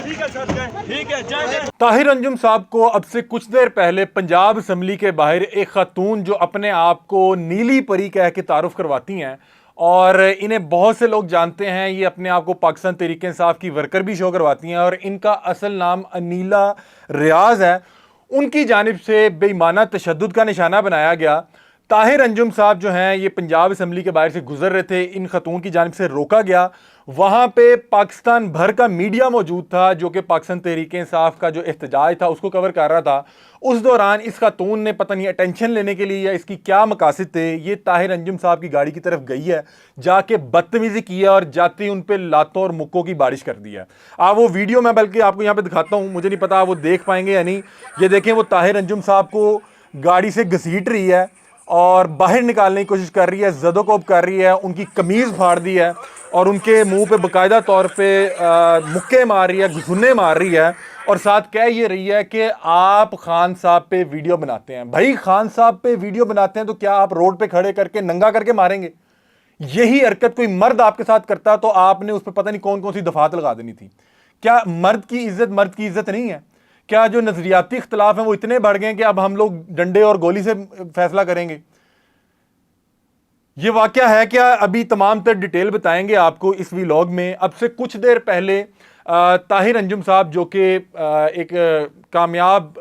ठीक है सर, ठीक है। जय ताहिर अंजुम साहब को अब से कुछ देर पहले पंजाब असम्बली के बाहर एक खातून जो अपने आप को नीली परी कह के तारुफ करवाती हैं और इन्हें बहुत से लोग जानते हैं, ये अपने आप को पाकिस्तान तहरीक इंसाफ की वर्कर भी शो करवाती हैं और इनका असल नाम अनीला रियाज है। उनकी जानिब से बेईमाना तशद्दुद का निशाना बनाया गया। ताहिर अंजुम साहब जो हैं ये पंजाब असम्बली के बाहर से गुजर रहे थे, इन खतून की जानिब से रोका गया। वहाँ पे पाकिस्तान भर का मीडिया मौजूद था जो कि पाकिस्तान तहरीक इंसाफ का जो एहतजाज था उसको कवर कर रहा था। उस दौरान इस खातून ने पता नहीं अटेंशन लेने के लिए या इसकी क्या मकासद थे, ये ताहिर अंजुम साहब की गाड़ी की तरफ गई है, जाके बदतमीजी की है और जाती उन पर लातों और मुक्कों की बारिश कर दी है। आप वो वीडियो मैं बल्कि आपको यहाँ पे दिखाता हूँ, मुझे नहीं पता आप वो देख पाएंगे या नहीं। ये देखें, वो ताहिर अंजुम साहब को गाड़ी से घसीट रही है और बाहर निकालने की कोशिश कर रही है, ज़दोकोब कर रही है, उनकी कमीज़ फाड़ दी है और उनके मुंह पे बाकायदा तौर पे मुक्के मार रही है, घुसुन्ने मार रही है और साथ कह ये रही है कि आप खान साहब पे वीडियो बनाते हैं। भाई, खान साहब पे वीडियो बनाते हैं तो क्या आप रोड पे खड़े करके नंगा करके मारेंगे? यही हरकत कोई मर्द आपके साथ करता तो आपने उस पर पता नहीं कौन कौन सी दफात लगा देनी थी। क्या मर्द की इज्जत नहीं है? क्या जो नजरियाती इख्तलाफ हैं वो इतने बढ़ गए हैं कि अब हम लोग डंडे और गोली से फैसला करेंगे? ये वाकया है क्या? अभी तमाम तर डिटेल बताएंगे आपको इस व्लॉग में। अब से कुछ देर पहले ताहिर अंजुम साहब जो कि एक कामयाब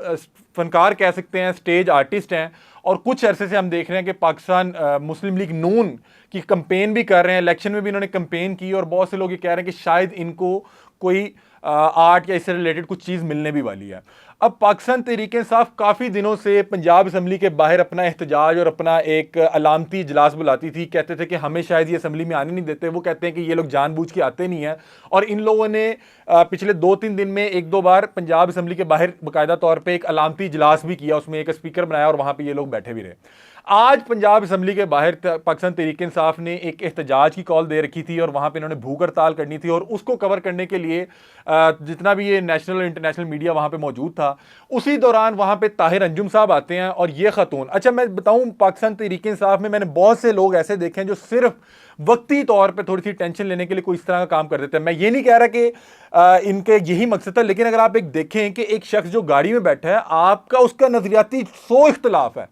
फनकार कह सकते हैं, स्टेज आर्टिस्ट हैं और कुछ अरसे से हम देख रहे हैं कि पाकिस्तान मुस्लिम लीग नून की कंपेन भी कर रहे हैं। इलेक्शन में भी इन्होंने कंपेन की और बहुत से लोग ये कह रहे हैं कि शायद इनको कोई आर्ट या इससे रिलेटेड कुछ चीज़ मिलने भी वाली है। अब पाकिस्तान तहरीक इंसाफ काफ़ी दिनों से पंजाब असम्बली के बाहर अपना एहतजाज और अपना एक अलामती इजलास बुलाती थी। कहते थे कि हमें शायद ये असम्बली में आने नहीं देते। वो कहते हैं कि ये लोग जानबूझ के आते नहीं हैं और इन लोगों ने पिछले 2-3 दिन में 1-2 बार पंजाब असम्बली के बाहर बाकायदा तौर पर एक अलामती इजलास भी किया, उसमें एक स्पीकर बनाया और वहाँ पर ये लोग बैठे भी रहे। आज पंजाब असम्बली के बाहर पाकिस्तान तहरीक इंसाफ ने एक एहतजाज की कॉल दे रखी थी और वहाँ पे इन्होंने भूख हड़ताल करनी थी और उसको कवर करने के लिए जितना भी ये नेशनल और इंटरनेशनल मीडिया वहाँ पे मौजूद था, उसी दौरान वहाँ पे ताहिर अंजुम साहब आते हैं और ये खतून। अच्छा, मैं बताऊँ, पाकिस्तान तहरीक इंसाफ में मैंने बहुत से लोग ऐसे देखे हैं जो सिर्फ वक्ती तौर पे थोड़ी सी टेंशन लेने के लिए कोई इस तरह का काम कर देते हैं। मैं ये नहीं कह रहा कि इनके यही मकसद था, लेकिन अगर आप एक देखें कि एक शख्स जो गाड़ी में बैठा है, आपका उसका नजरियाती सो इख्तलाफ है,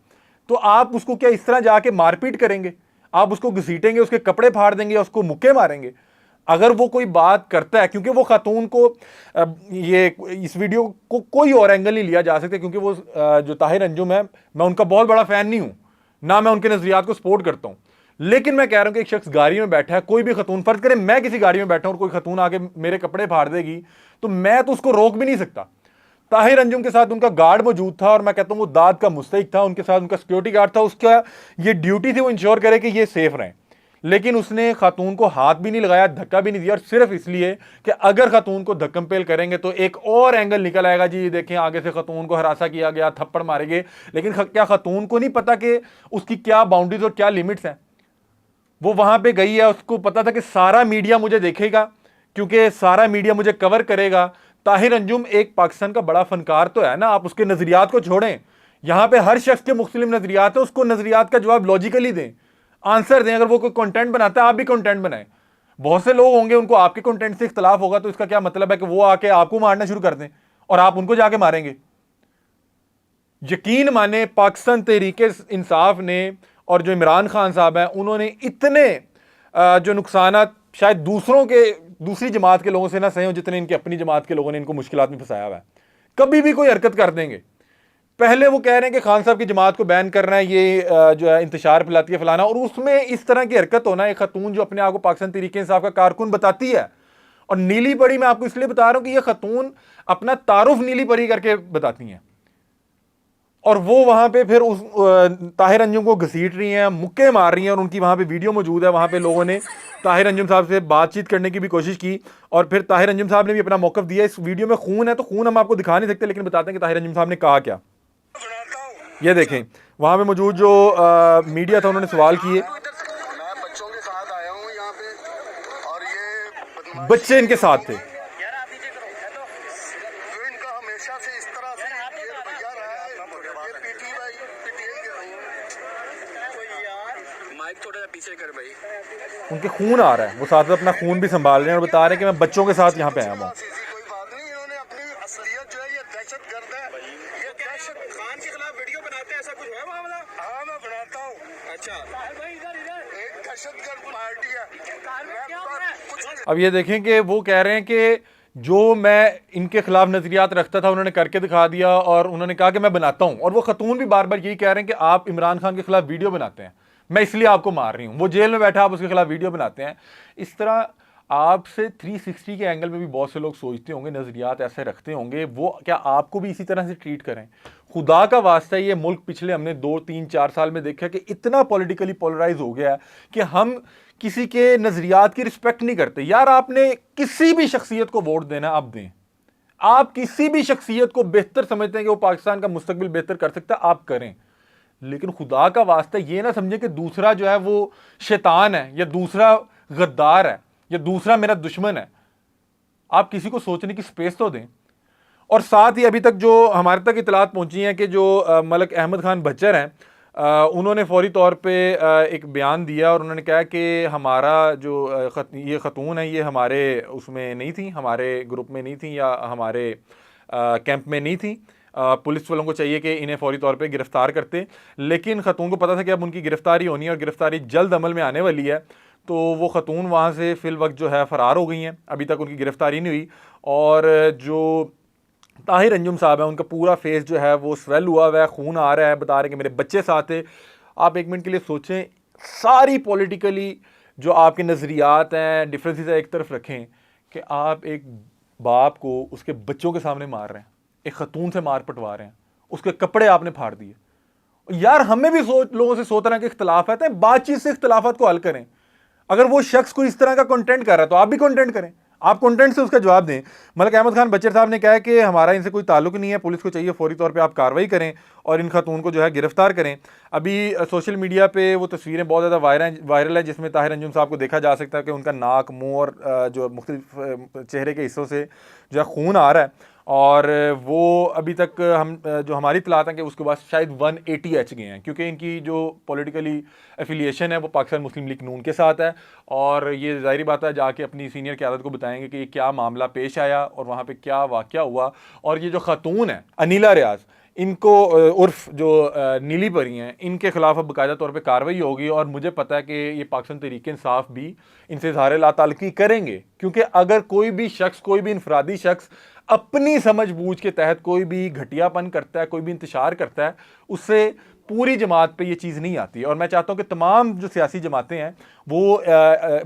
तो आप उसको क्या इस तरह जाके मारपीट करेंगे? आप उसको घसीटेंगे, उसके कपड़े फाड़ देंगे, उसको मुक्के मारेंगे? अगर वो कोई बात करता है, क्योंकि वो खातून को ये इस वीडियो को कोई और एंगल नहीं लिया जा सकता, क्योंकि वो जो ताहिर अंजुम है, मैं उनका बहुत बड़ा फैन नहीं हूं, ना मैं उनके नजरियात को सपोर्ट करता हूं, लेकिन मैं कह रहा हूं कि एक शख्स गाड़ी में बैठा है, कोई भी खतून, फर्ज करें मैं किसी गाड़ी में बैठा हूं और कोई खतून आके मेरे कपड़े फाड़ देगी, तो मैं तो उसको रोक भी नहीं सकता। ताहिर अंजुम के साथ उनका गार्ड मौजूद था और मैं कहता हूं वो दाद का मुस्तहिक था, उनके साथ उनका सिक्योरिटी गार्ड था, उसका ये ड्यूटी थी वो इंश्योर करे कि ये सेफ रहें। लेकिन उसने खातून को हाथ भी नहीं लगाया, धक्का भी नहीं दिया, और सिर्फ इसलिए कि अगर खातून को धक्कम पेल करेंगे तो एक और एंगल निकल आएगा, जी देखें आगे से खातून को हरासा किया गया, थप्पड़ मारेंगे। लेकिन क्या खातून को नहीं पता कि उसकी क्या बाउंड्रीज और क्या लिमिट्स हैं? वो वहां पे गई है, उसको पता था कि सारा मीडिया मुझे देखेगा, क्योंकि सारा मीडिया मुझे कवर करेगा। ताहिर अंजुम एक पाकिस्तान का बड़ा फनकार तो है ना, आप उसके नजरियात को छोड़ें। यहां पे हर शख्स के मुख्तलिफ नजरियात है, उसको नजरियात का जवाब लॉजिकली दें, आंसर दें। अगर वो कोई कंटेंट बनाता है, आप भी कंटेंट बनाएं। बहुत से लोग होंगे उनको आपके कंटेंट से इख्तलाफ होगा, तो इसका क्या मतलब है कि वो आके आपको मारना शुरू कर दें और आप उनको जाके मारेंगे? यकीन माने, पाकिस्तान तहरीक इंसाफ ने और जो इमरान खान साहब हैं, उन्होंने इतने जो नुकसानात शायद दूसरी जमात के लोगों से ना सहे हो जितने इनकी अपनी जमात के लोगों ने इनको मुश्किलात में फंसाया हुआ है। कभी भी कोई हरकत कर देंगे, पहले वो कह रहे हैं कि खान साहब की जमात को बैन करना है, ये जो है इंतशार फैलाती है फलाना, और उसमें इस तरह की हरकत होना। एक खतून जो अपने आप को पाकिस्तान तहरीक इंसाफ का कारकुन बताती है, और नीली परी मैं आपको इसलिए बता रहा हूं कि ये खतून अपना तारुफ नीली परी करके बताती हैं, और वो वहां पे फिर उस ताहिर अंजुम को घसीट रही हैं, मुक्के मार रही हैं, और उनकी वहां पे वीडियो मौजूद है। वहां पे लोगों ने ताहिर अंजुम साहब से बातचीत करने की भी कोशिश की और फिर ताहिर अंजुम साहब ने भी अपना मौक़िफ़ दिया। इस वीडियो में खून है तो खून हम आपको दिखा नहीं सकते, लेकिन बताते हैं कि ताहिर अंजुम साहब ने कहा क्या। ये देखें, वहां पे मौजूद जो मीडिया था, उन्होंने सवाल किए। बच्चे इनके साथ थे। पीछे कर भाई, उनके खून आ रहा है, वो साथ अपना खून भी संभाल रहे हैं और बता रहे हैं कि मैं बच्चों के साथ यहाँ पे आया हूँ। दहशतगर्द है। ये दहशत खान के खिलाफ वीडियो बनाते हैं, ऐसा कुछ है मामला? हाँ मैं बनाता हूँ। अच्छा, एक दहशतगर्द पार्टी है। कुछ अब ये देखें कि वो कह रहे हैं कि जो मैं इनके खिलाफ नजरियात रखता था उन्होंने करके दिखा दिया, और उन्होंने कहा कि मैं बनाता हूं। और वो खतून भी बार बार यही कह रहे हैं कि आप इमरान खान के खिलाफ वीडियो बनाते हैं, मैं इसलिए आपको मार रही हूं। वो जेल में बैठा, आप उसके खिलाफ वीडियो बनाते हैं। इस तरह आपसे 360 के एंगल में भी बहुत से लोग सोचते होंगे, नजरियात ऐसे रखते होंगे। वो क्या आपको भी इसी तरह से ट्रीट करें? खुदा का वास्ता है, ये मुल्क पिछले हमने 2, 3, 4 साल में देखा कि इतना पॉलिटिकली पोलराइज हो गया है कि हम किसी के नजरियात की रिस्पेक्ट नहीं करते। यार आपने किसी भी शख्सियत को वोट देना, आप दें। आप किसी भी शख्सियत को बेहतर समझते हैं कि वो पाकिस्तान का मुस्तकबिल बेहतर कर सकता है, आप करें। लेकिन खुदा का वास्ता ये ना समझे कि दूसरा जो है वो शैतान है, या दूसरा गद्दार है, या दूसरा मेरा दुश्मन है। आप किसी को सोचने की स्पेस तो दें। और साथ ही अभी तक जो हमारे तक इतलात पहुंची हैं कि जो मलिक अहमद खान बच्चर हैं, उन्होंने फौरी तौर पे एक बयान दिया और उन्होंने कहा कि हमारा जो ये खतून है ये हमारे उसमें नहीं थी, हमारे ग्रुप में नहीं थी, या हमारे कैंप में नहीं थी। पुलिस वालों को चाहिए कि इन्हें फौरी तौर पे गिरफ्तार करते, लेकिन खतून को पता था कि अब उनकी गिरफ्तारी होनी है और गिरफ्तारी जल्द अमल में आने वाली है। तो वो खतून वहाँ से फिल वक्त जो है फ़रार हो गई हैं, अभी तक उनकी गिरफ्तारी नहीं हुई। और जो ताहिर अंजुम साहब है, उनका पूरा फेस जो है वो स्वेल हुआ हुआ है, खून आ रहा है, बता रहे हैं कि मेरे बच्चे साथ थे। आप एक मिनट के लिए सोचें, सारी पॉलिटिकली जो आपके नज़रियात हैं, डिफरेंसेस है, एक तरफ रखें कि आप एक बाप को उसके बच्चों के सामने मार रहे हैं, एक खतून से मार पटवा रहे हैं, उसके कपड़े आपने फाड़ दिए। यार हमें भी लोगों से 100 तरह के इख्तलाफ आते हैं, बातचीत से इख्तलाफात को हल करें। अगर वो शख्स को इस तरह का कंटेंट कर रहा है तो आप भी कंटेंट करें, आप कंटेंट से उसका जवाब दें। मलिक अहमद खान बच्चर साहब ने कहा है कि हमारा इनसे कोई ताल्लुक नहीं है, पुलिस को चाहिए फौरी तौर पे आप कार्रवाई करें और इन खतून को जो है गिरफ्तार करें। अभी सोशल मीडिया पे वो तस्वीरें बहुत ज़्यादा वायरल है जिसमें ताहिर अंजुम साहब को देखा जा सकता है कि उनका नाक, मुंह और जो मुख्तलिफ चेहरे के हिस्सों से जो है खून आ रहा है। और वो अभी तक हम जो हमारी इतलात हैं कि उसके बाद शायद 180H गए हैं, क्योंकि इनकी जो पॉलिटिकली एफिलिएशन है वो पाकिस्तान मुस्लिम लीग नून के साथ है। और ये ज़ाहिर बात है जाके अपनी सीनियर क़यादत को बताएंगे कि ये क्या मामला पेश आया और वहाँ पे क्या वाक़या हुआ। और ये जो खतून है अनीला रियाज, इनको उर्फ जो नीली परी हैं, इनके खिलाफ अब बाकायदा तौर पे कार्रवाई होगी। और मुझे पता है कि ये पाकिस्तान तहरीक-ए-इंसाफ भी इनसे इज़हार लाताल्लुकी करेंगे, क्योंकि अगर कोई भी शख्स, कोई भी इनफरादी शख्स अपनी समझ बूझ के तहत कोई भी घटियापन करता है, कोई भी इंतशार करता है, उससे पूरी जमात पे ये चीज़ नहीं आती। और मैं चाहता हूँ कि तमाम जो सियासी जमातें हैं वो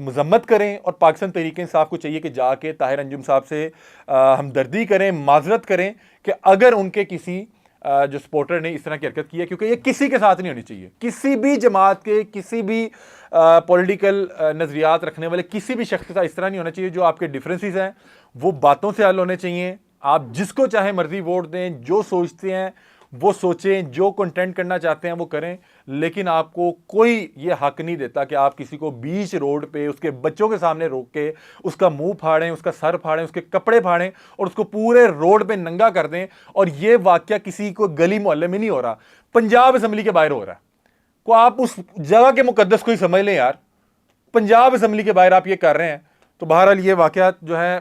मजम्मत करें, और पाकिस्तान तहरीक-ए-इंसाफ को चाहिए कि जाके ताहिर अंजुम साहब से हमदर्दी करें, माजरत करें कि अगर उनके किसी जो सपोर्टर ने इस तरह की हरकत की है, क्योंकि ये किसी के साथ नहीं होनी चाहिए। किसी भी जमात के, किसी भी पॉलिटिकल नज़रियात रखने वाले किसी भी शख्स के साथ इस तरह नहीं होना चाहिए। जो आपके डिफरेंसेस हैं वो बातों से हल होने चाहिए। आप जिसको चाहे मर्जी वोट दें, जो सोचते हैं वो सोचें, जो कंटेंट करना चाहते हैं वो करें, लेकिन आपको कोई ये हक नहीं देता कि आप किसी को बीच रोड पे उसके बच्चों के सामने रोक के उसका मुंह फाड़ें, उसका सर फाड़ें, उसके कपड़े फाड़ें और उसको पूरे रोड पे नंगा कर दें। और ये वाकया किसी को गली मोहल्ले में नहीं हो रहा, पंजाब असम्बली के बाहर हो रहा है। को आप उस जगह के मुकद्दस को ही समझ लें यार, पंजाब असम्बली के बाहर आप ये कर रहे हैं। तो बहरहाल ये वाकयात जो है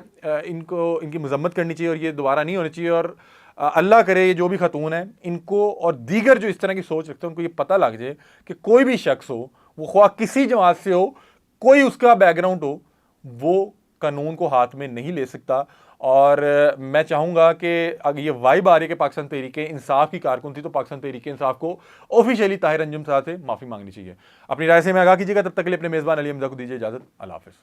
इनको, इनकी मजम्मत करनी चाहिए और ये दोबारा नहीं होनी चाहिए। और अल्लाह करे ये जो भी खतून है इनको और दीगर जो इस तरह की सोच रखते हैं उनको ये पता लग जाए कि कोई भी शख्स हो, वो ख्वाह किसी जमात से हो, कोई उसका बैकग्राउंड हो, वो कानून को हाथ में नहीं ले सकता। और मैं चाहूँगा कि अगर ये वाइब आ रही है कि पाकिस्तान तहरीक-ए-इंसाफ की कारकुन थी, तो पाकिस्तान तहरीक-ए-इंसाफ को ऑफिशियली ताहिर अंजुम साहब से माफ़ी मांगनी चाहिए। अपनी राय से मैं आगाह कीजिएगा। तब तक के लिए अपने मेज़बान अली हमजा को दीजिए इजाज़त। अल्लाह हाफ़िज़।